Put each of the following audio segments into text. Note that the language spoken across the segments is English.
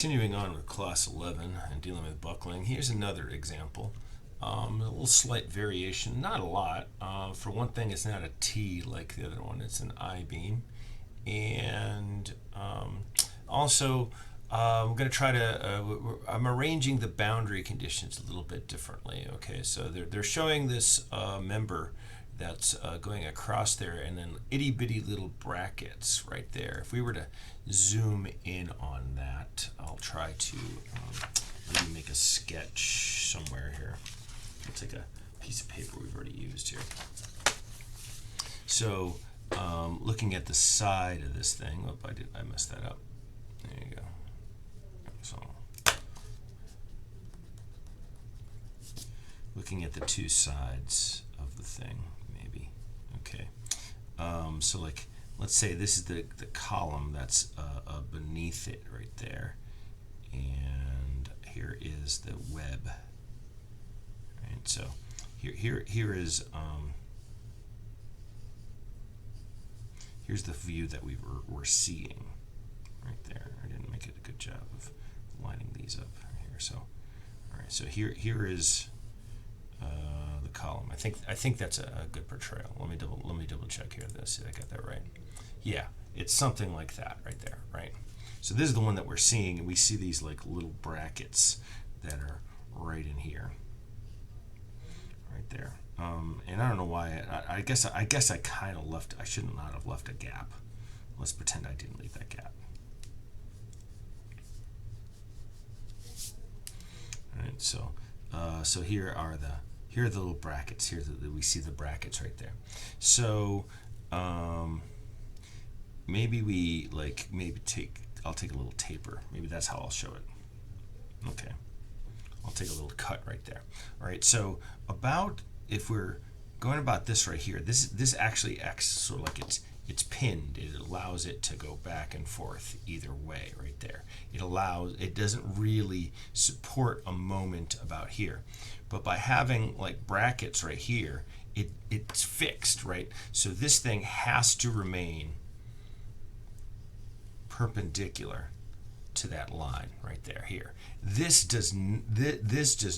Continuing on with class 11 and dealing with buckling, here's another example. A little slight variation, not a lot. For one thing, it's not a T like the other one, it's an I-beam. And also, I'm going to try to, I'm arranging the boundary conditions a little bit differently. Okay, so they're showing this member that's going across there, and then itty bitty little brackets right there. If we were to zoom in on that, I'll try to maybe make a sketch somewhere here. I'll take a piece of paper we've already used here. So looking at the side of this thing, I messed that up. There you go. So looking at the two sides of the thing, maybe. Okay. So like, let's say this is the column that's beneath it right there, and here is the web. Right. So here is here's the view that we're seeing right there. I didn't make a good job of lining these up here. So all right. So here is the column. I think that's a good portrayal. Let me double check here. Let's see, I got that right. Yeah, it's something like that right there, right? So this is the one that we're seeing, and we see these like little brackets that are right in here, right there. And I don't know why. I guess I kind of left. I should not have left a gap. Let's pretend I didn't leave that gap. All right. So here are the little brackets. Here we see the brackets right there. So maybe I'll take a little taper. Maybe that's how I'll show it. Okay. I'll take a little cut right there. All right. So if we're going about this right here, this actually acts sort of like it's pinned. It allows it to go back and forth either way right there. It doesn't really support a moment about here. But by having like brackets right here, it's fixed, right? So this thing has to remain perpendicular to that line right there here. This does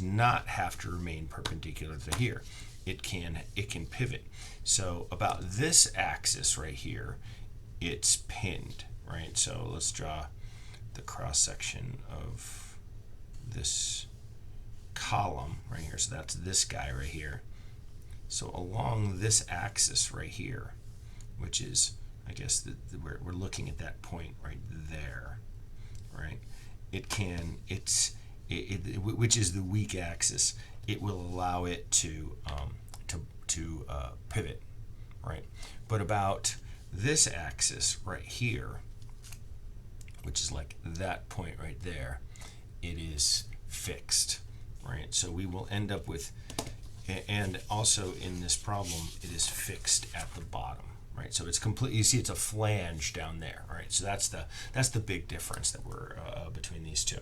not have to remain perpendicular to here. It can pivot. So about this axis right here, it's pinned, right? So let's draw the cross section of this column right here. So that's this guy right here. So along this axis right here, which is, I guess we're looking at that point right there, right? Which is the weak axis. It will allow it to pivot, right? But about this axis right here, which is like that point right there, it is fixed, right? So we will end up with, and also in this problem, it is fixed at the bottom, right? So it's complete. You see, it's a flange down there, right? So that's the big difference that we're between these two,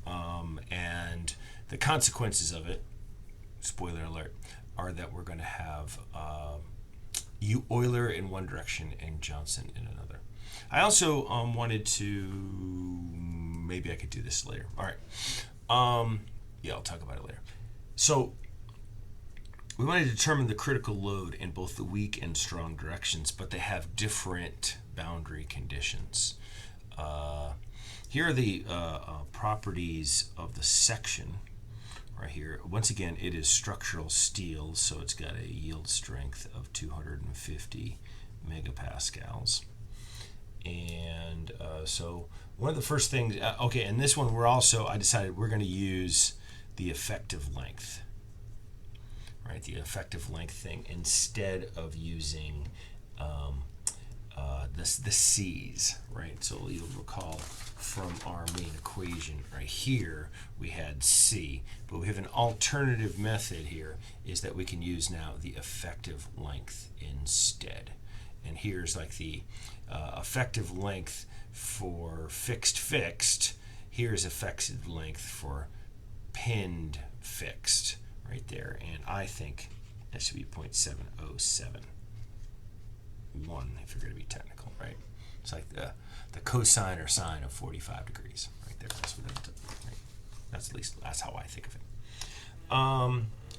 and the consequences of it, spoiler alert, are that we're going to have Euler in one direction and Johnson in another. I also wanted to, maybe I could do this later. All right. Yeah, I'll talk about it later. So we want to determine the critical load in both the weak and strong directions, but they have different boundary conditions. Here are the properties of the section right here. Once again, it is structural steel, so it's got a yield strength of 250 megapascals. And so one of the first things, okay, and this one I decided we're going to use the effective length, right? The effective length thing instead of using the C's, right? So you'll recall from our main equation right here, we had C, but we have an alternative method here, is that we can use now the effective length instead. And here's like the effective length for fixed. Here's effective length for pinned fixed right there. And I think that should be 0.707. If you're going to be technical, right? It's like the cosine or sine of 45 degrees right right there. That's what right? That's at least that's how I think of it.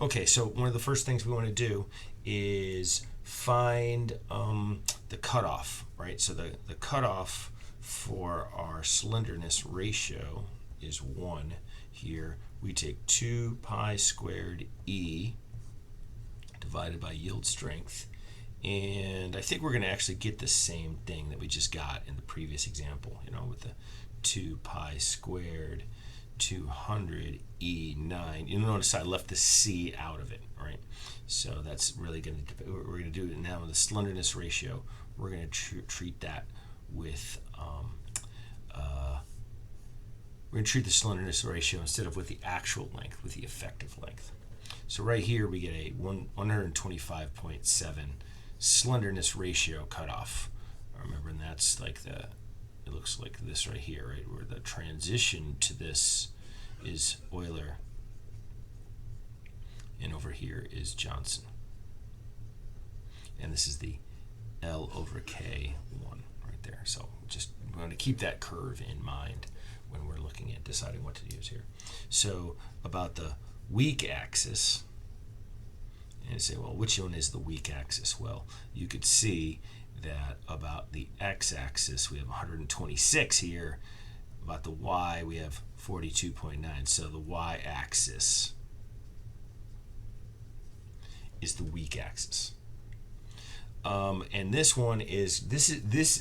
Okay, so one of the first things we want to do is find the cutoff, right? So the cutoff for our slenderness ratio is 1 here. We take 2 pi squared E divided by yield strength. And I think we're going to actually get the same thing that we just got in the previous example, with the 2 pi squared 200 E9. You notice I left the C out of it, right? So that's really going to, we're going to do it now with the slenderness ratio. We're going to treat that with, we're going to treat the slenderness ratio instead of with the actual length, with the effective length. So right here we get a 125.7 slenderness ratio cutoff. Remember, and that's like it looks like this right here, right, where the transition to this is Euler, and over here is Johnson. And this is the L over K1 right there. So just we're going to keep that curve in mind when we're looking at deciding what to use here. So about the weak axis, and you say, well, which one is the weak axis? Well, you could see that about the x-axis we have 126 here. About the y we have 42.9. So the y-axis is the weak axis. And this one is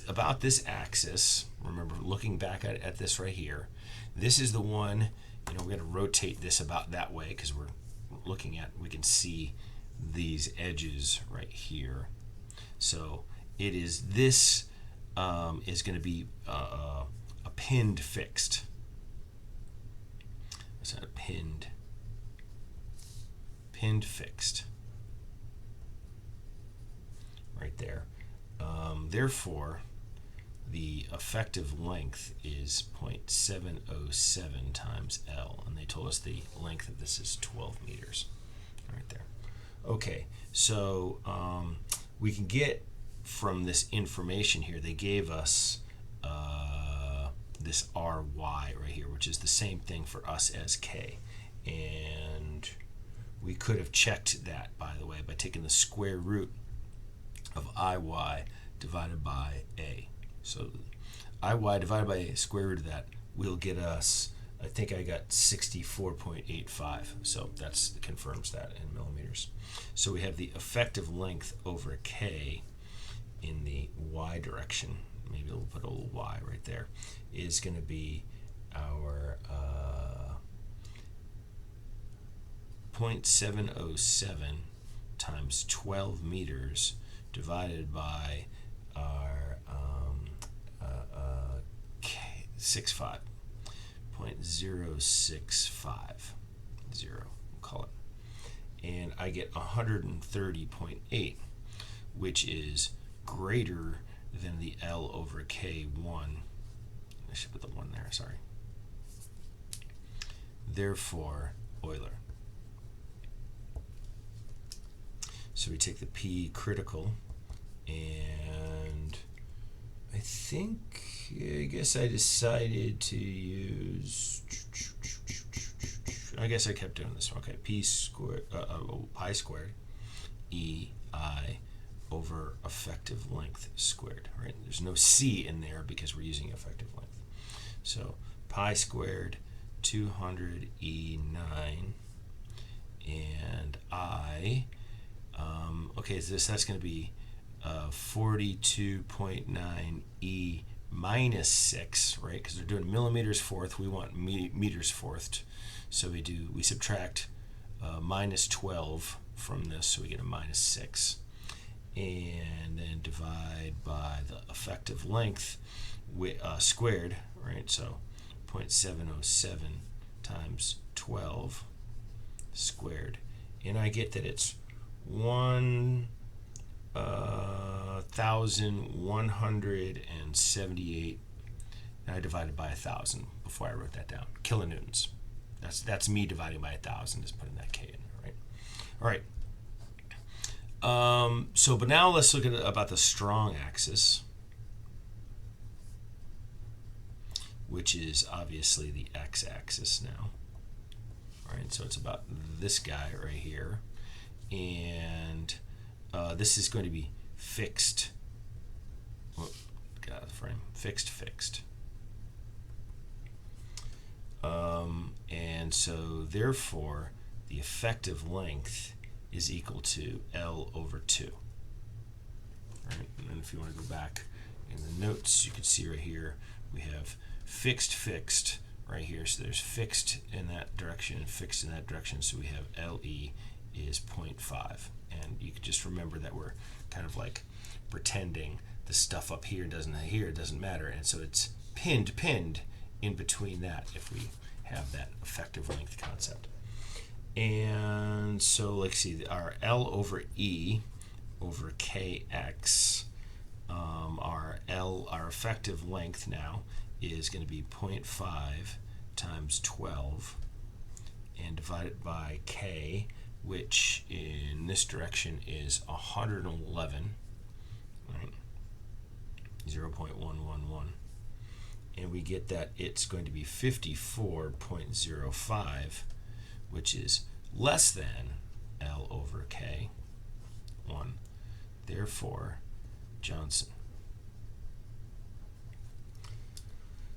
about this axis. Remember, looking back at this right here, this is the one. We're going to rotate this about that way because we're looking at, we can see these edges right here. So it is this is going to be a pinned fixed. It's not a pinned fixed right there. Therefore, the effective length is 0.707 times L, and they told us the length of this is 12 meters right there. Okay, so we can get from this information here, they gave us this RY right here, which is the same thing for us as K. And we could have checked that, by the way, by taking the square root of IY divided by A. So IY divided by a square root of that will get us, I think I got 64.85. So that confirms that in millimeters. So we have the effective length over K in the Y direction. Maybe we'll put a little Y right there. Is going to be our 0.707 times 12 meters divided by our 0.0650, we'll call it. And I get 130.8, which is greater than the L over K1. I should put the 1 there, sorry. Therefore, Euler. So we take the P critical, and I guess I decided to use, I guess I kept doing this. Okay, P squared, pi squared, EI over effective length squared, right? There's no C in there because we're using effective length. So pi squared 200 E9, and I, okay, so that's going to be 42.9 E minus 6, right? Because they're doing millimeters fourth, we want meters fourth. So we subtract minus 12 from this, so we get a minus 6. And then divide by the effective length squared, right? So 0.707 times 12 squared. And I get that it's 1,178, and I divided by 1,000 before I wrote that down. Kilonewtons. That's me dividing by 1,000, just putting that K in there, right? All right. But now let's look at about the strong axis. which is obviously the x-axis now. All right, so it's about this guy right here, and this is going to be fixed. Whoop, get out of the frame. Fixed. And so therefore, the effective length is equal to L over 2. Right? And then if you want to go back in the notes, you can see right here we have fixed right here. So there's fixed in that direction and fixed in that direction. So we have LE is 0.5. And you can just remember that we're kind of like pretending the stuff up here doesn't matter. And so it's pinned in between that if we have that effective length concept. And so let's see, our L over E over KX, our effective length now is going to be 0.5 times 12 and divided by K, which in this direction is 111, right? 0.111. And we get that it's going to be 54.05, which is less than L over K, 1. Therefore, Johnson.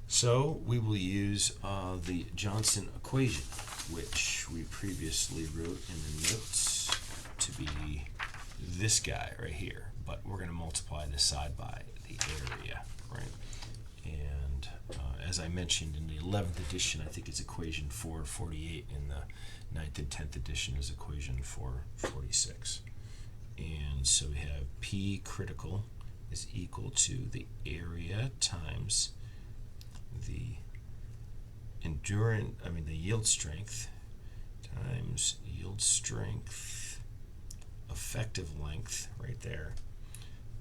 So we will use the Johnson equation, which we previously wrote in the notes to be this guy right here. But we're going to multiply this side by the area, right? And as I mentioned in the 11th edition, I think it's equation 448. In the 9th and 10th edition is equation 446. And so we have P critical is equal to the area times the the yield strength times yield strength effective length right there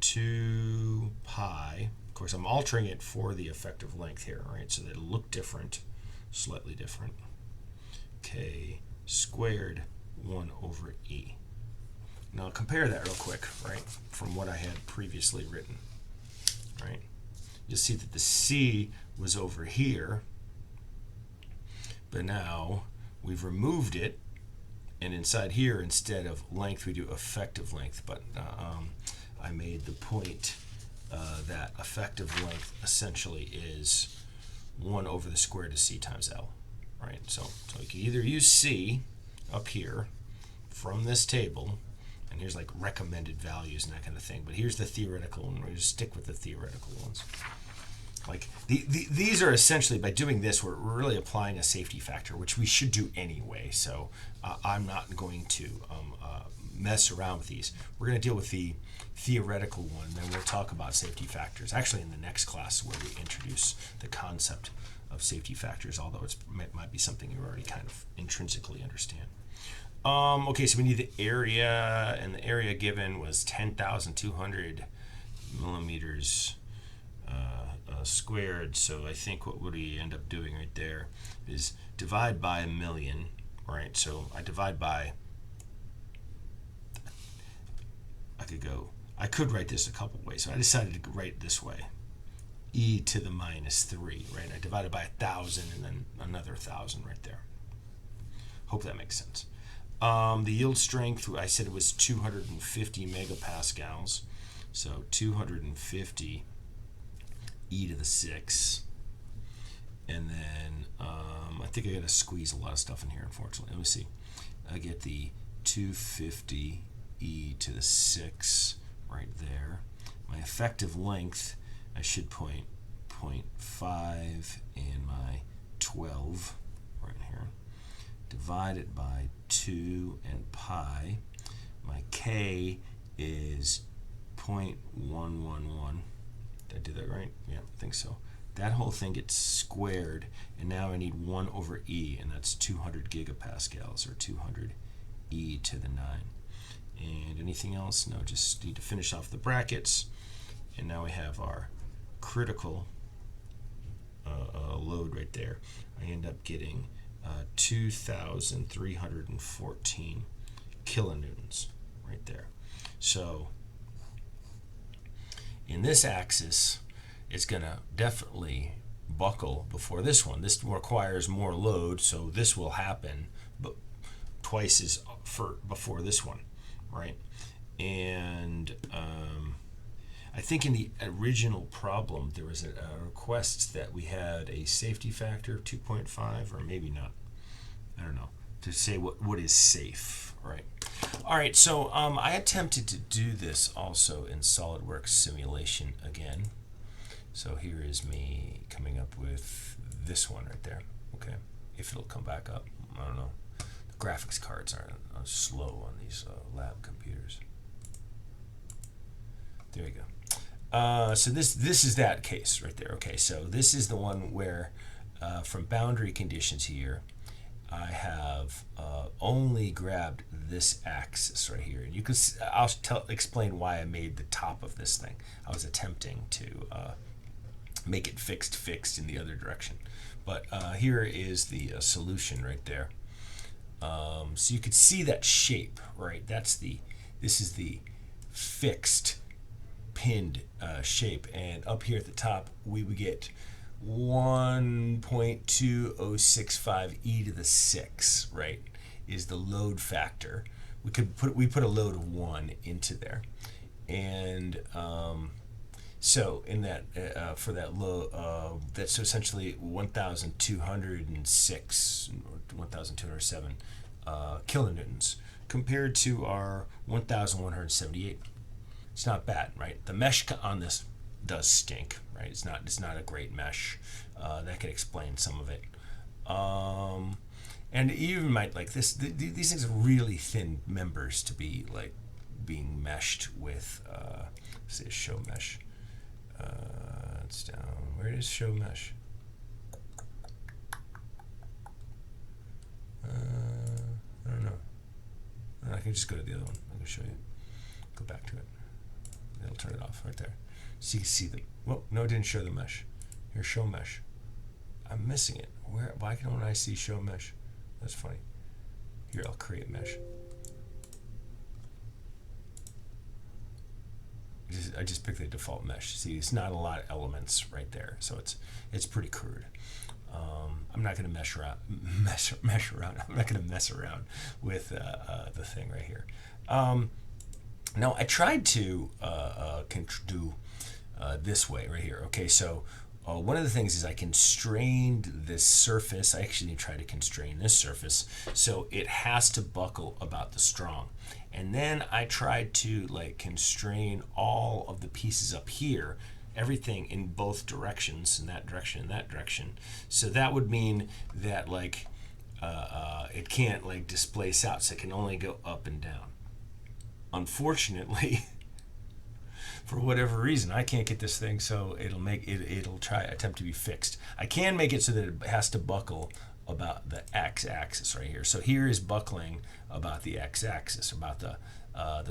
2 pi. Of course, I'm altering it for the effective length here, right? So that it'll look different, slightly different. K squared 1 over E. Now compare that real quick, right, from what I had previously written, right? You'll see that the C was over here, but now we've removed it, and inside here, instead of length, we do effective length. But I made the point that effective length essentially is 1 over the square root of C times L, right? So you can either use C up here from this table, and here's like recommended values and that kind of thing, but here's the theoretical one. We're just stick with the theoretical ones. Like these are essentially, by doing this, we're really applying a safety factor, which we should do anyway. So I'm not going to mess around with these. We're going to deal with the theoretical one, then we'll talk about safety factors. Actually, in the next class, where we introduce the concept of safety factors, although it might be something you already kind of intrinsically understand. Okay, so we need the area, and the area given was 10,200 millimeters squared. So I think what would we end up doing right there is divide by 1,000,000, right? So I divide by, I could write this a couple ways. So I decided to write it this way. E to the minus 3, right? I divided by 1,000 and then another 1,000 right there. Hope that makes sense. The yield strength, I said it was 250 megapascals. So 250 e to the 6. And then I think I got to squeeze a lot of stuff in here, unfortunately. Let me see. I get the 250 e to the 6 right there. My effective length, I should put 0.5 and my 12 right here. Divide it by 2 and pi. My K is 0.111. Did I do that right? Yeah, I think so. That whole thing gets squared, and now I need 1 over E, and that's 200 gigapascals, or 200 e to the 9. And anything else? No, just need to finish off the brackets. And now we have our critical load right there. I end up getting 2,314 kilonewtons right there. So in this axis, it's going to definitely buckle before this one. This requires more load, so this will happen, but twice as before this one, right? And I think in the original problem there was a request that we had a safety factor of 2.5, or maybe not. I don't know, to say what is safe, right? All right, so I attempted to do this also in Solidworks Simulation again. So here is me coming up with this one right there. Okay, if it'll come back up, I don't know. The graphics cards are slow on these lab computers. There you go. So this is that case right there. Okay, so this is the one where from boundary conditions here, I have only grabbed this axis right here, and you can. I'll explain why I made the top of this thing. I was attempting to make it fixed in the other direction, but here is the solution right there. So you could see that shape, right? This is the fixed pinned shape, and up here at the top we would get 1.2065 e to the 6, right, is the load factor. We put a load of 1 into there, and so in that for that load, that's essentially 1,206 or 1,207 kilonewtons compared to our 1,178. It's not bad, right? The mesh on this does stink, right? It's not a great mesh. That could explain some of it. And you even might like this. These things are really thin members to be like being meshed with. Say show mesh. It's down. Where is show mesh? I don't know. I can just go to the other one. I can show you. Go back to it. It'll turn it off right there. So you can see the. Well, no, it didn't show the mesh. Here's show mesh. I'm missing it. Why don't I see show mesh? That's funny. Here, I'll create mesh. I just picked the default mesh. See, it's not a lot of elements right there, so it's pretty crude. I'm not going to mesh around. I'm not going to mess around with the thing right here. Now I tried to do this way right here. Okay, so one of the things is I constrained this surface. I actually tried to constrain this surface so it has to buckle about the strong. And then I tried to like constrain all of the pieces up here, everything in both directions, in that direction and that direction. So that would mean that like it can't like displace out, so it can only go up and down. Unfortunately, for whatever reason, I can't get this thing so it'll attempt to be fixed. I can make it so that it has to buckle about the x-axis right here. So here is buckling about the x-axis, about the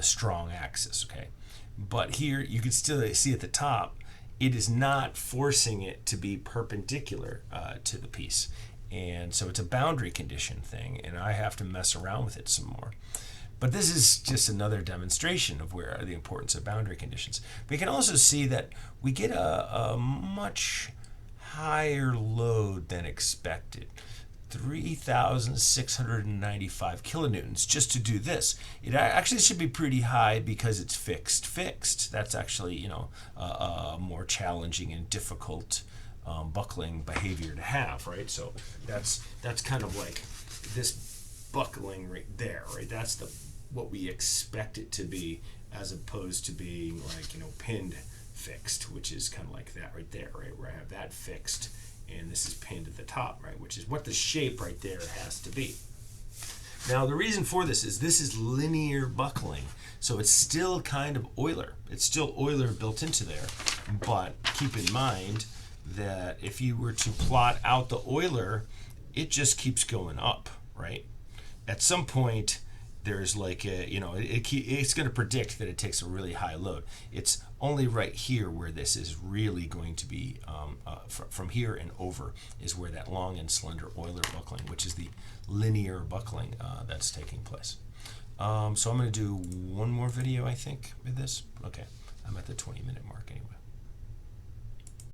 strong axis, okay? But here you can still see at the top, it is not forcing it to be perpendicular to the piece. And so it's a boundary condition thing, and I have to mess around with it some more. But this is just another demonstration of where the importance of boundary conditions. We can also see that we get a much higher load than expected. 3,695 kilonewtons just to do this. It actually should be pretty high because it's fixed. That's actually, you know, a more challenging and difficult buckling behavior to have, right? So that's kind of like this buckling right there, right? That's what we expect it to be, as opposed to being like, you know, pinned fixed, which is kind of like that right there, right? Where I have that fixed and this is pinned at the top, right? Which is what the shape right there has to be. Now the reason for this is linear buckling. So it's still kind of Euler. It's still Euler built into there, but keep in mind that if you were to plot out the Euler, it just keeps going up, right? At some point, there's like a, you know, it's going to predict that it takes a really high load. It's only right here where this is really going to be, from here and over is where that long and slender Euler buckling, which is the linear buckling that's taking place. So I'm going to do one more video, I think, with this. Okay, I'm at the 20-minute mark anyway.